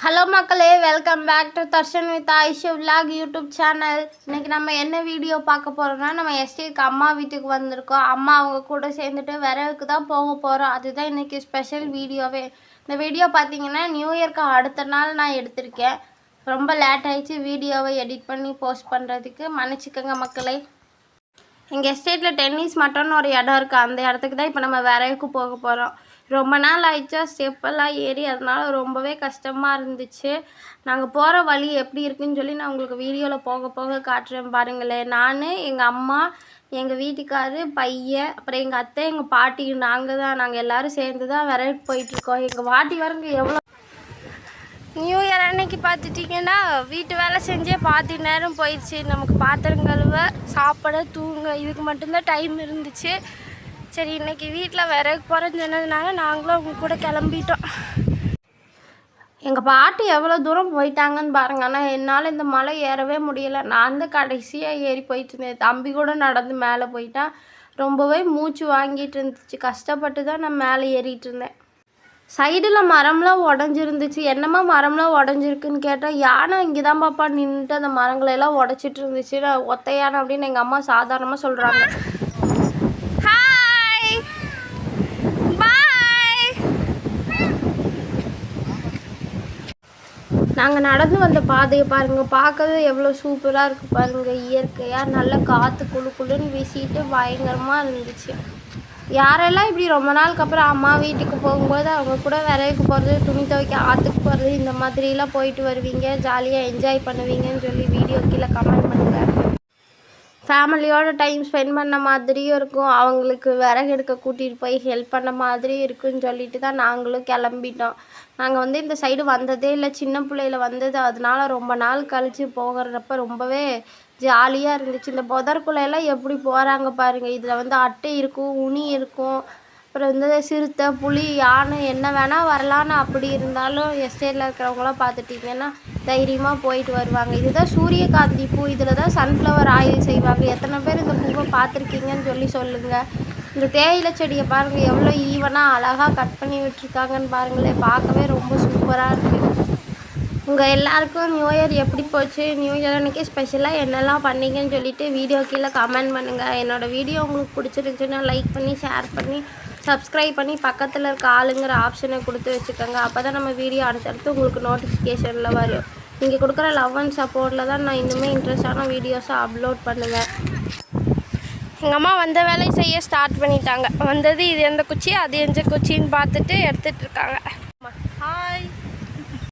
Hello மக்களே, welcome back to Darshan with Aishu vlog YouTube channel. இன்றைக்கி நம்ம என்ன வீடியோ பார்க்க போகிறோம்னா, நம்ம எஸ்டேக்கு அம்மா வீட்டுக்கு வந்திருக்கோம். அம்மா அவங்க கூட சேர்ந்துட்டு விறகுக்கு தான் போக போகிறோம். அதுதான் இன்றைக்கி ஸ்பெஷல் வீடியோவே. இந்த வீடியோ பார்த்தீங்கன்னா நியூ இயர்க்கு அடுத்த நாள் நான் எடுத்திருக்கேன். ரொம்ப லேட் ஆகிடுச்சு வீடியோவை எடிட் பண்ணி போஸ்ட் பண்ணுறதுக்கு, மன்னிச்சிக்கோங்க மக்களே. எங்கள் எஸ்டேட்டில் டென்னிஸ் மட்டம்னு ஒரு இடம் இருக்குது. அந்த இடத்துக்கு தான் இப்போ நம்ம விறகுக்கு போக போகிறோம். ரொம்ப நாள் ஆயிடுச்சா ஸ்டெப்பெல்லாம் ஏறி, அதனால் ரொம்பவே கஷ்டமாக இருந்துச்சு. நாங்கள் போகிற வழி எப்படி இருக்குன்னு சொல்லி நான் உங்களுக்கு வீடியோவில் போக போக காட்டுறேன் பாருங்களேன். நான், எங்கள் அம்மா, எங்கள் வீட்டுக்காரு, பையன், அப்புறம் எங்கள் அத்தை, எங்கள் பாட்டி, நாங்கள் எல்லோரும் சேர்ந்து தான் விறகுக்கு போயிட்டுருக்கோம். எங்கள் பாட்டி வரங்க எவ்வளோ நியூ இயர் அன்னைக்கு பார்த்துட்டிங்கன்னா வீட்டு வேலை செஞ்சே பாதி நேரம் போயிடுச்சு. நமக்கு பாத்திரம் கழுவ, சாப்பிட, தூங்க இதுக்கு மட்டும்தான் டைம் இருந்துச்சு. சரி, இன்றைக்கி வீட்டில் விறகு போகிறேன்னு சொன்னதுனால நாங்களும் அவங்க கூட கிளம்பிட்டோம். எங்கள் பாட்டி எவ்வளோ தூரம் போயிட்டாங்கன்னு பாருங்க. ஆனால் என்னால் இந்த மலை ஏறவே முடியலை. நான் தான் கடைசியாக ஏறி போயிட்டு இருந்தேன். தம்பி கூட நடந்து மேலே போயிட்டான். ரொம்பவே மூச்சு வாங்கிட்டு இருந்துச்சு. கஷ்டப்பட்டு தான் நான் மேலே ஏறிட்டு இருந்தேன். சைடில் மரம்லாம் உடஞ்சிருந்துச்சு. என்னம்மா மரம்லாம் உடஞ்சிருக்குன்னு கேட்டால், யானை இங்கே தான் பாப்பா நின்றுட்டு அந்த மரங்களெல்லாம் உடச்சிட்டு இருந்துச்சு. ஒத்த யானை அப்படின்னு எங்கள் அம்மா சாதாரணமாக சொல்கிறாங்க. நாங்கள் நடந்து வந்த பாதையை பாருங்கள். பார்க்கவே எவ்வளோ சூப்பராக இருக்குது பாருங்கள். இயற்கையாக நல்ல காற்று குழு குழுன்னு வீசிட்டு பயங்கரமாக இருந்துச்சு. யாரெல்லாம் இப்படி ரொம்ப நாளுக்கு அப்புறம் அம்மா வீட்டுக்கு போகும்போது அவங்க கூட விறகுக்கு போகிறது, துணி துவைக்க ஆற்றுக்கு போகிறது, இந்த மாதிரிலாம் போயிட்டு வருவீங்க, ஜாலியாக என்ஜாய் பண்ணுவீங்கன்னு சொல்லி வீடியோ கீழே கமெண்ட் பண்ணுங்கள். ஃபேமிலியோட டைம் ஸ்பெண்ட் பண்ண மாதிரியும் இருக்கும், அவங்களுக்கு விறகு எடுக்க கூட்டிகிட்டு போய் ஹெல்ப் பண்ண மாதிரியும் இருக்குன்னு சொல்லிட்டு தான் நாங்களும் கிளம்பிட்டோம். நாங்கள் இந்த சைடு வந்ததே இல்லை, சின்ன பிள்ளையில வந்தது. அதனால ரொம்ப நாள் கழித்து போகிறப்ப ரொம்பவே ஜாலியாக இருந்துச்சு. இந்த புதற்குள்ளையெல்லாம் எப்படி போகிறாங்க பாருங்கள். இதில் அட்டை இருக்கும், உனி இருக்கும், அப்புறம் சிறுத்தை, புலி, யானை என்ன வேணால் வரலான்னு. அப்படி இருந்தாலும் எஸ்டேட்டில் இருக்கிறவங்களாம் பார்த்துட்டிங்கன்னா தைரியமாக போயிட்டு வருவாங்க. இதுதான் சூரியகாந்தி பூ. இதில் தான் சன்ஃப்ளவர் ஆயில் செய்வாங்க. எத்தனை பேர் இந்த பூவை பார்த்துருக்கீங்கன்னு சொல்லி சொல்லுங்கள். இந்த தேயிலை செடியை பாருங்கள், எவ்வளோ ஈவனாக அழகாக கட் பண்ணி விட்டுருக்காங்கன்னு பாருங்களேன். பார்க்கவே ரொம்ப சூப்பராக இருக்குது. உங்கள் எல்லாருக்கும் நியூ இயர் எப்படி போச்சு? நியூ இயர் அன்றைக்கி ஸ்பெஷலாக என்னெல்லாம் பண்ணீங்கன்னு சொல்லிவிட்டு வீடியோ கீழே கமெண்ட் பண்ணுங்கள். என்னோடய வீடியோ உங்களுக்கு பிடிச்சிருந்துச்சுன்னா லைக் பண்ணி, ஷேர் பண்ணி, சப்ஸ்கிரைப் பண்ணி பக்கத்தில் இருக்க ஆளுங்கிற ஆப்ஷனை கொடுத்து வச்சுக்கோங்க. அப்போ தான் நம்ம வீடியோ அடுத்தடுத்து உங்களுக்கு நோட்டிஃபிகேஷனில் வரும். நீங்கள் கொடுக்குற லவ் அண்ட் சப்போர்ட்டில் தான் நான் இன்னுமே இன்ட்ரெஸ்டான வீடியோஸை அப்லோட் பண்ணுவேன். எங்கள் அம்மா வந்த வேலையை செய்ய ஸ்டார்ட் பண்ணிட்டாங்க. வந்தது இது எந்த குச்சி, அது எந்த குச்சின்னு பார்த்துட்டு எடுத்துகிட்ருக்காங்க.